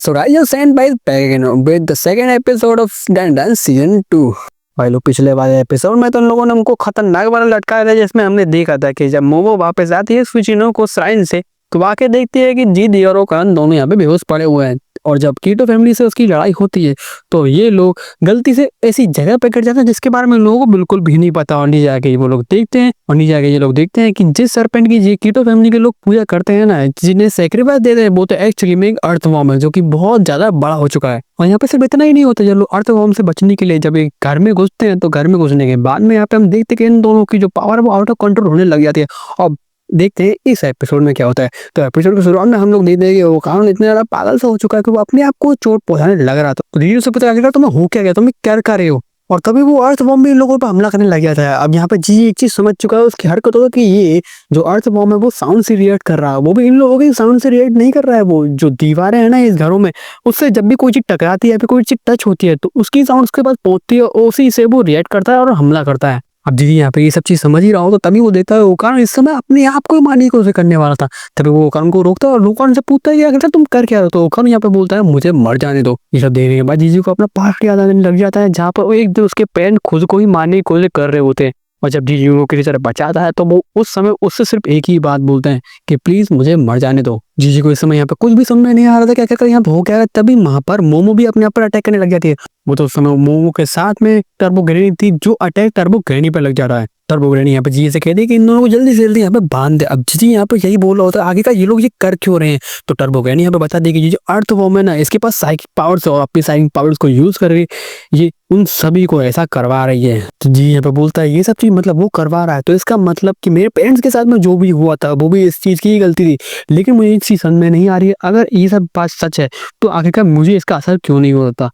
So Raja Sandby is back again with the second episode of Dan Dan Season 2। भाई लोग पिछले वाले episode में तो उन लोगों ने हमको खतरनाक वाला लटकाया था, जिसमें हमने देखा था कि जब मोमो वापस आती है सुचिनो को श्राइन से तो वाकई देखती है कि जीदी और ओकान दोनों यहाँ पे बेहोश पड़े हुए हैं। और जब कीटो फैमिली से उसकी लड़ाई होती है तो ये लोग गलती से ऐसी जगह पे गिर जाते हैं जिसके बारे में लोगों को बिल्कुल भी नहीं पता। और नीचे जाके वो लोग देखते हैं और नीचे जाके ये लोग देखते हैं कि जिस सरपेंट की ये कीटो फैमिली के लोग पूजा करते हैं ना, जिन्हें सेक्रीफाइस देते हैं, वो तो एक्चुअली में एक अर्थवॉर्म है जो कि बहुत ज्यादा बड़ा हो चुका है। और यहाँ पे सिर्फ इतना ही नहीं होता, जब लोग अर्थवॉर्म से बचने के लिए जब ये घर में घुसते हैं तो घर में घुसने के बाद में यहाँ पे हम देखते हैं कि इन दोनों की जो पावर है वो आउट ऑफ कंट्रोल होने लग जाती है। और देखते हैं इस एपिसोड में क्या होता है। तो एपिसोड के शुरुआत में हम लोग देखते हैं कि वो कानून इतना ज्यादा पागल सा हो चुका है कि वो अपने आप को चोट पहुंचाने लग रहा था। तो दीदी से पता लगा तुम्हें हो क्या गया, तुम क्या कर रहे हो। और तभी वो अर्थ बॉम्ब भी इन लोगों पर हमला करने लग जाता है। अब यहाँ पे जी एक चीज समझ चुका है उसकी हरकतों की, ये जो अर्थ बॉम्ब है वो साउंड से रिएक्ट कर रहा है, वो भी इन लोगों के साउंड से रिएक्ट नहीं कर रहा है। वो जो दीवारें है ना इस घरों में, उससे जब भी कोई चीज टकराती है या फिर कोई चीज टच होती है तो उसकी साउंड उसके पास पहुंचती है, उसी से वो रिएक्ट करता है और हमला करता है। अब दीदी यहाँ पे ये सब चीज समझ ही रहा हो तो तभी वो देखता है ओकान इस समय अपने आप को मारने की कोशिश करने वाला था। तभी वो ओकान को रोकता है और ओकान से पूछता है कि आखिर तुम कर क्या रहे हो। तो ओकान यहाँ पे बोलता है मुझे मर जाने दो। ये सब देखने के बाद जीजी को अपना पास्ट याद आने लग जाता है, जहाँ पर वो एक दिन उसके पेरेंट खुद को ही मारने की कोशिश कर रहे होते हैं। और जब जीजी को किसी तरह बचाता है तो वो उस समय उससे सिर्फ एक ही बात बोलते हैं कि प्लीज मुझे मर जाने दो। जीजी को इस समय यहाँ पे कुछ भी समझ में नहीं आ रहा था क्या क्या यहाँ पे हो क्या है। तभी वहां पर मोमो भी अपने आप पर अटैक करने लग जाती है। वो तो उस समय मोमो के साथ में टर्बो ग्रेनी थी, जो अटैक टर्बो ग्रेनी पर लग जा रहा है। टर्बो ग्रेनी यहाँ पे जी से कहती है कि इन दोनों को जल्दी से जल्दी यहाँ पे बांध दे। अब जी यहाँ पे यही बोल रहा होता है आगे का ये लोग ये कर क्यों रहे हैं। तो टर्बो ग्रेनी यहाँ पे बता दी कि ये जो अर्थ वॉर्म है इसके पास साइकिक पावर्स और अपनी साइकिक पावर्स को यूज करके ये उन सभी को ऐसा करवा रही है। तो जी यहाँ पे बोलता है ये सब चीज मतलब वो करवा रहा है तो इसका मतलब कि मेरे पेरेंट्स के साथ में जो भी हुआ था वो भी इस चीज की ही गलती थी। लेकिन मुझे एक चीज समझ में नहीं आ रही है, अगर ये सब बात सच है तो आखिरकार मुझे इसका असर क्यों नहीं होता।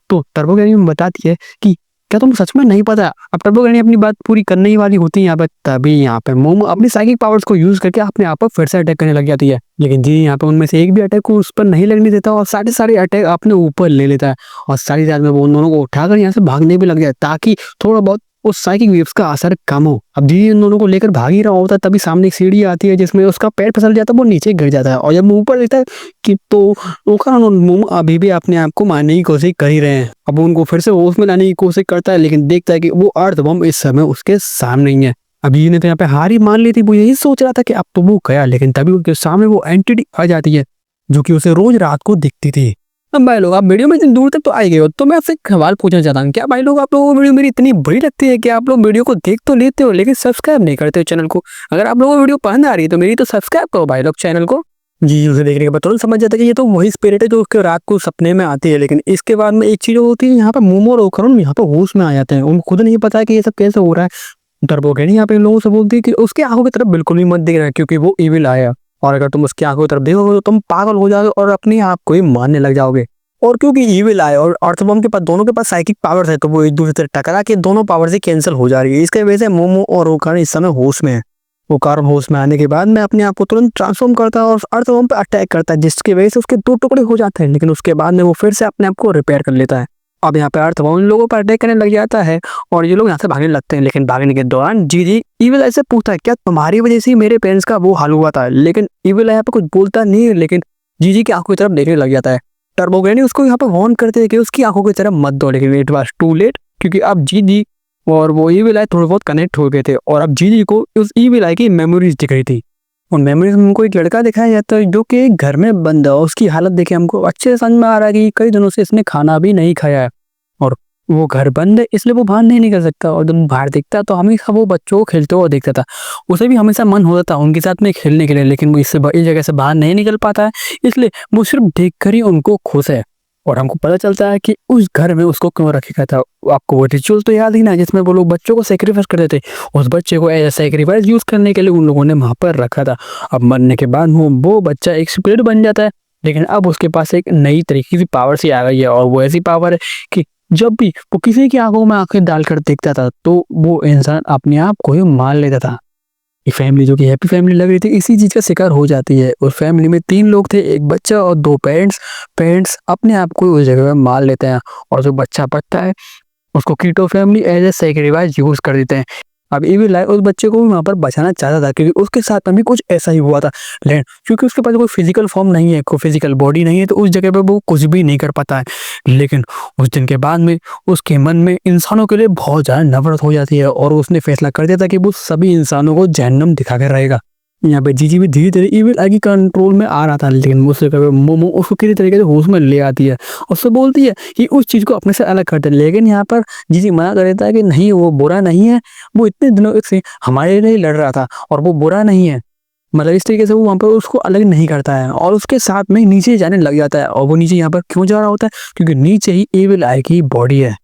तो टर्बो ग्रेनी बताती है कि क्या तुम सच में नहीं पता। अब टर्बो ग्रेनी अपनी बात पूरी करने ही वाली होती है यहाँ पे, तभी यहाँ पे मोमो अपनी साइकिक पावर्स को यूज करके अपने आप पर फिर से अटैक करने लग जाती है। लेकिन जी यहाँ पे उनमें से एक भी अटैक को उस पर नहीं लगने देता और सारे अटैक अपने ऊपर ले लेता है। और सारी रात में वो उन दोनों को उठाकर यहाँ से भागने भी लग जाए ताकि थोड़ा बहुत उस साइकिक वेव्स का असर कम हो। अब जी इन दोनों को लेकर भाग ही रहा होता है तभी सामने एक सीढ़ी आती है जिसमें उसका पैर फिसल जाता है, वो नीचे गिर जाता है। और जब वो ऊपर देखता है कि तो मोमो अभी भी अपने आप को मारने की कोशिश कर ही रहे हैं। अब उनको फिर से होश में लाने की कोशिश करता है लेकिन देखता है कि वो अर्थ बम इस समय उसके सामने ही है। अब ये ने तो यहाँ पे हार ही मान ली थी, वो यही सोच रहा था कि अब तो वो गया, लेकिन तभी उसके सामने वो एंटिटी आ जाती है जो कि उसे रोज रात को दिखती थी। अब भाई लोग आप वीडियो में इतनी दूर तक तो आ गए हो तो मैं आपसे एक सवाल पूछना चाहता हूँ, क्या भाई लोग आप लोगों को वीडियो मेरी इतनी बुरी लगती है कि आप लोग वीडियो को देख तो लेते हो लेकिन सब्सक्राइब नहीं करते हो चैनल को। अगर आप लोगों को वीडियो पसंद आ रही है तो मेरी तो सब्सक्राइब करो भाई लोग चैनल को। जी उसे देखने के बाद तुरंत समझ जाता है कि ये तो वही स्पिरिट है जो उसके रात को सपने में आती है। लेकिन इसके बाद में एक चीज होती है, यहाँ पे मोमो और ओकान यहाँ पे होश में आ जाते हैं, उनको खुद नहीं पता है कि ये सब कैसे हो रहा है। टर्बो ग्रेनी यहाँ पे इन लोगों से बोलती है कि उसकी आंखों की तरफ बिल्कुल भी मत देख रहा है क्योंकि वो इविल आया और अगर तुम उसकी आंखों की तरफ देखोगे तो तुम पागल हो जाओगे और अपने आप को ही मारने लग जाओगे। और क्योंकि इविल आए और अर्थबॉम्ब के पास दोनों के पास साइकिक पावर्स है तो वो एक दूसरे से टकरा के दोनों पावर से कैंसिल हो जा रही है। इसके वजह से मोमो और ओकान इस समय होश में है। ओकान होश में आने के बाद में अपने आप को तुरंत ट्रांसफॉर्म करता है और अर्थबॉम्ब पे अटैक करता है जिसकी वजह से उसके दो टुकड़े हो जाते हैं। लेकिन उसके बाद में वो फिर से अपने आप को रिपेयर कर लेता है। अब यहाँ पे अर्थबॉम्ब इन लोगों पर अटैक करने लग जाता है और ये लोग यहाँ से भागने लगते हैं। लेकिन भागने के दौरान जीजी इविल ऐसे पूछता है क्या तुम्हारी वजह से मेरे पेरेंट्स का वो हाल हुआ था। लेकिन इविल यहाँ पे कुछ बोलता नहीं है लेकिन जीजी की आंखों की तरफ देखने लग जाता है। टर्बो ग्रेनी उसको यहाँ पे वार्न करते हैं कि उसकी आंखों की तरफ मत दो, लेकिन इट वाज टू लेट क्योंकि अब जीजी और वो इविल आई थोड़े बहुत कनेक्ट हो गए थे और अब जीजी को उस इविल आई की मेमोरीज दिख रही थी। और मेमोरीज में हमको एक लड़का दिखाया जाता है जो कि घर में बंद है। उसकी हालत देखे हमको अच्छे से समझ में आ रहा है कि कई दिनों से इसने खाना भी नहीं खाया है और वो घर बंद है इसलिए वो बाहर नहीं निकल सकता। और जब बाहर दिखता तो हमेशा वो बच्चों को खेलते हुए देखता था, उसे भी हमेशा मन होता था उनके साथ में खेलने के लिए, लेकिन वो इस जगह से बाहर नहीं निकल पाता है इसलिए वो सिर्फ देखकर ही उनको खुश है। और हमको पता चलता है कि उस घर में उसको क्यों रखा था। आपको वो रिचुअल तो याद ही ना जिसमें वो लोग बच्चों को सेक्रीफाइस करते थे, उस बच्चे को एज ए सेक्रीफाइस यूज करने के लिए उन लोगों ने वहां पर रखा था। अब मरने के बाद वो बच्चा एक स्पिरिट बन जाता है लेकिन अब उसके पास एक नई तरीके की पावर सी आ गई है और वो ऐसी पावर है कि जब भी वो किसी की आंखों में आंखें डालकर देखता था तो वो इंसान अपने आप को ही मार लेता था। ये फैमिली जो कि हैप्पी फैमिली लग रही थी इसी चीज का शिकार हो जाती है। उस फैमिली में 3 लोग थे, एक बच्चा और 2 पेरेंट्स। पेरेंट्स अपने आप को उस जगह में मार लेते हैं और जो बच्चा बचता है उसको कीटो family as a sacrifice use कर देते हैं। अब इविल आई उस बच्चे को भी वहाँ पर बचाना चाहता था क्योंकि उसके साथ में भी कुछ ऐसा ही हुआ था। लेकिन क्योंकि उसके पास कोई फिजिकल फॉर्म नहीं है, कोई फिजिकल बॉडी नहीं है, तो उस जगह पे वो कुछ भी नहीं कर पाता है। लेकिन उस दिन के बाद में उसके मन में इंसानों के लिए बहुत ज़्यादा नफरत हो जाती है और उसने फैसला कर दिया था कि वो सभी इंसानों को जहन्नम दिखा कर रहेगा। यहाँ पे जीजी भी धीरे धीरे इविल आई की कंट्रोल में आ रहा था, लेकिन उससे कभी मोमो उसको किसी तरीके से होश में ले आती है और उससे बोलती है कि उस चीज़ को अपने से अलग कर दे। लेकिन यहाँ पर जीजी मना कर देता है कि नहीं, वो बुरा नहीं है, वो इतने दिनों से हमारे लिए लड़ रहा था और वो बुरा नहीं है। मतलब इस तरीके से वो वहाँ पर उसको अलग नहीं करता है और उसके साथ में नीचे जाने लग जाता है। और वो नीचे यहाँ पर क्यों जा रहा होता है? क्योंकि नीचे ही इविल आई की बॉडी है।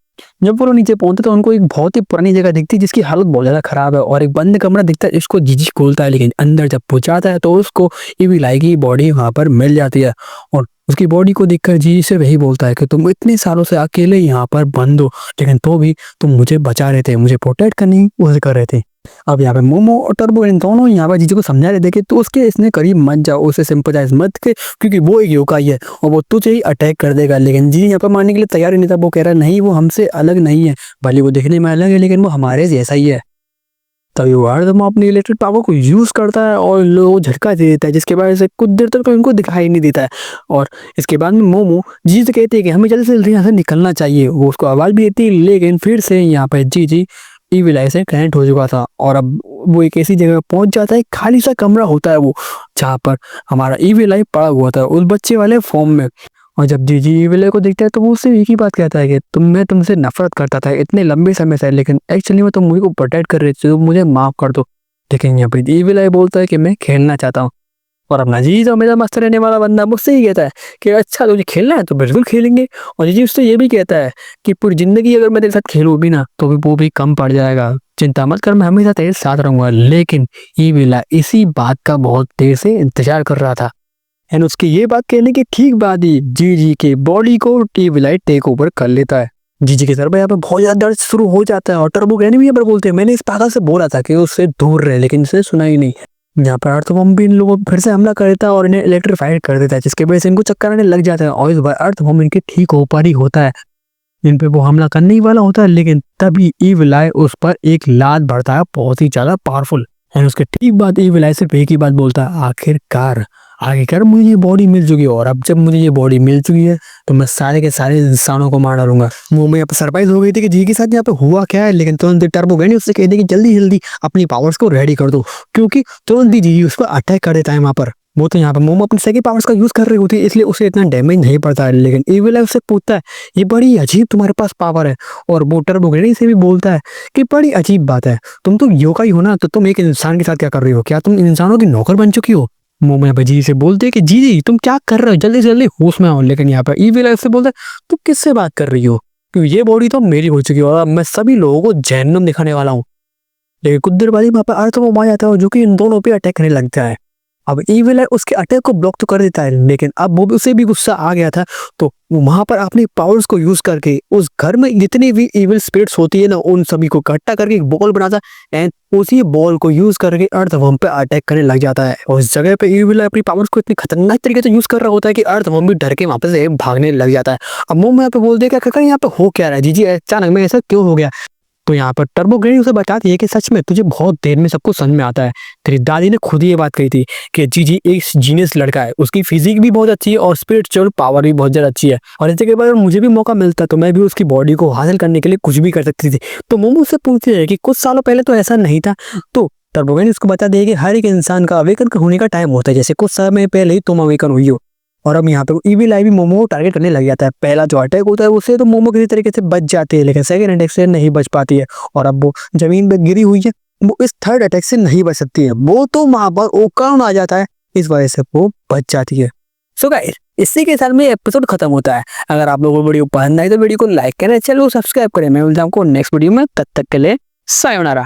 जब वो लोग नीचे पहुंचते तो उनको एक बहुत ही पुरानी जगह दिखती है जिसकी हालत बहुत ज्यादा खराब है और एक बंद कमरा दिखता है जिसको जीजी खोलता है। लेकिन अंदर जब पहुंचाता है तो उसको इविल आई की बॉडी वहां पर मिल जाती है और उसकी बॉडी को देखकर जीजी से वही बोलता है कि तुम इतने सालों से अकेले यहाँ पर बंद हो, लेकिन तो भी तुम मुझे बचा रहे थे, मुझे प्रोटेक्ट करने की कोशिश कर रहे थे। अब यहाँ पे मोमो और टर्बो इन दोनों यहाँ पर जीजी को समझा रहे थे कि तू उसके इसने करीब मत जाओ, उसे सिंपथाइज मत के, क्योंकि वो एक योकाई है और वो तुझे ही अटैक कर देगा। लेकिन जीजी यहाँ पर मानने के लिए तैयार ही नहीं था। वो कह रहा नहीं, वो हमसे अलग नहीं है, भले वो देखने में अलग है लेकिन वो हमारे जैसा ही है। तभी वो हरदम अपनी इलेक्ट्रिक पावर को यूज करता है और लोगों को झटका दे देता है, जिसके वजह से कुछ देर तक उनको दिखाई नहीं देता है। और इसके बाद में मोमो जीजी से कहती है कि हमें जल्दी से जल्दी यहाँ से निकलना चाहिए। वो उसको आवाज भी देती है, लेकिन फिर से यहाँ पे जीजी इविल आई से कनेक्ट हो चुका था और अब वो एक ऐसी जगह पहुंच जाता है, खाली सा कमरा होता है वो, जहाँ पर हमारा इविल आई पड़ा हुआ था उस बच्चे वाले फॉर्म में। और जब जीजी इविल आई को देखता है तो वो उससे एक ही बात कहता है कि मैं तुमसे नफरत करता था इतने लंबे समय से, लेकिन एक्चुअली में तुम मुझे को प्रोटेक्ट कर रहे थे, तो मुझे माफ कर दो। लेकिन यहाँ पे इविल आई बोलता है कि मैं खेलना चाहता हूँ। और अपना जीजी तो हमेशा मस्त रहने वाला बंदा मुझसे ही कहता है कि अच्छा तुझे खेलना है तो बिल्कुल खेलेंगे। और जीजी उससे ये भी कहता है कि पूरी जिंदगी अगर मैं तेरे साथ खेलूँ भी ना तो भी वो भी कम पड़ जाएगा, चिंता मत कर, मैं हमेशा तेरे साथ रहूंगा। लेकिन इविल आई इसी बात का बहुत देर से इंतजार कर रहा था एंड उसकी ये बात कहने के ठीक बाद ही जीजी के बॉडी को इविल आई टेक ओवर कर लेता है। जीजी की तरफ यहाँ पे बहुत ज्यादा दर्द शुरू हो जाता है और टर्बो ग्रैनी भी यहाँ पर बोलते हैं मैंने इस पागल से बोला था कि उससे दूर रहे, लेकिन इसे सुना ही नहीं। यहाँ पर अर्थवॉर्म भी इन लोगों पर फिर से हमला कर देता है और इन्हें इलेक्ट्रीफाइड कर देता है, जिसकी वजह से इनको चक्कर आने लग जाता है। और इस बार अर्थवॉर्म इनके ठीक हो पर ही होता है, इन पे वो हमला करने ही वाला होता है, लेकिन तभी इविल आई उस पर एक लात भरता है बहुत ही ज्यादा पावरफुल। एंड उसके ठीक बाद इविल आई सिर्फ एक ही बात बोलता है, आखिरकार मुझे ये बॉडी मिल चुकी है और अब जब मुझे ये बॉडी मिल चुकी है तो मैं सारे के सारे इंसानों को मार डालूंगा। वो मैं यहाँ पे सरप्राइज हो गई थी कि जी के साथ यहाँ पे हुआ क्या है, लेकिन तुरंत टर्बो ग्रैनी उससे कहती है कि जल्दी जल्दी अपनी पावर्स को रेडी कर दो, क्योंकि तुरंत ही जी उस पर अटैक कर देता है। वहाँ पर वो तो यहाँ पर मोमो अपनी सेकंड पावर्स का यूज कर रही होती है, इसलिए उसे इतना डैमेज नहीं पड़ता है। लेकिन इविल आई उससे पूछता है ये बड़ी अजीब तुम्हारे पास पावर है, और वो टर्बो ग्रैनी से भी बोलता है कि बड़ी अजीब बात है, तुम तो योकाई हो ना, तो तुम एक इंसान के साथ क्या कर रही हो, क्या तुम इंसानों की नौकर बन चुकी हो। मोमो यहाँ पे जी से बोलते हैं कि जी तुम क्या कर रहे हो, जल्दी से जल्दी होश में आओ। लेकिन यहाँ पर इविल आई उससे बोलता है तुम किससे बात कर रही हो, क्योंकि ये बॉडी तो मेरी हो चुकी है और अब मैं सभी लोगों को जहन्नुम दिखाने वाला हूँ। लेकिन कुछ देर बाद ही वहाँ पर अर्थवॉर्म आ जाता है जो कि इन दोनों पे अटैक करने लगता है। अब इविल आई उसके अटैक को ब्लॉक तो कर देता है, लेकिन अब वो उसे भी गुस्सा आ गया था, तो वो वहां पर अपनी पावर्स को यूज करके उस घर में जितनी भी इविल स्पिरिट्स होती है ना, उन सभी को इकट्ठा करके एक बॉल बनाता है एंड उसी बॉल को यूज करके अर्थवॉर्म पे अटैक करने लग जाता है। और उस जगह पे इविल आई अपनी पावर्स को इतनी खतरनाक तरीके से यूज कर रहा होता है कि अर्थवॉर्म भी डर के वहां से भागने लग जाता है। अब मोमो यहाँ पे बोल दे क्या यहाँ पे हो क्या रहा है, जी अचानक में ऐसा क्यों हो गया। तो यहाँ पर टर्बो ग्रैनी उसे बताती है कि सच में तुझे बहुत देर में सब कुछ समझ में आता है, तेरी दादी ने खुद ही ये बात कही थी कि जीजी एक जीनियस लड़का है, उसकी फिजिक भी बहुत अच्छी है और स्पिरिचुअल पावर भी बहुत ज्यादा अच्छी है, और इसी के बाद मुझे भी मौका मिलता तो मैं भी उसकी बॉडी को हासिल करने के लिए कुछ भी कर सकती थी। तो मोमो उससे पूछती है कि कुछ सालों पहले तो ऐसा नहीं था। तो टर्बो ग्रैनी उसको बता देगी कि हर एक इंसान का अवेकन होने का टाइम होता है, जैसे कुछ समय पहले ही तुम अवेकन हुई हो। और अब यहाँ पे इविल आई भी मोमो को टारगेट करने लग जाता है। पहला जो अटैक होता है उससे तो मोमो किसी तरीके से बच जाती है, लेकिन सेकंड अटैक से नहीं बच पाती है और अब वो जमीन पे गिरी हुई है, वो इस थर्ड अटैक से नहीं बच सकती है। वो तो वहां पर ओकाउन आ जाता है, इस वजह से वो बच जाती है। सो गाइस, इसी के साथ में एपिसोड खत्म होता है। अगर आप लोगों को वीडियो पसंद आई तो वीडियो को लाइक करें, चैनल को सब्सक्राइब करें। मैं मिलता हूं आपको नेक्स्ट वीडियो में, तब तक के लिए सायोनारा।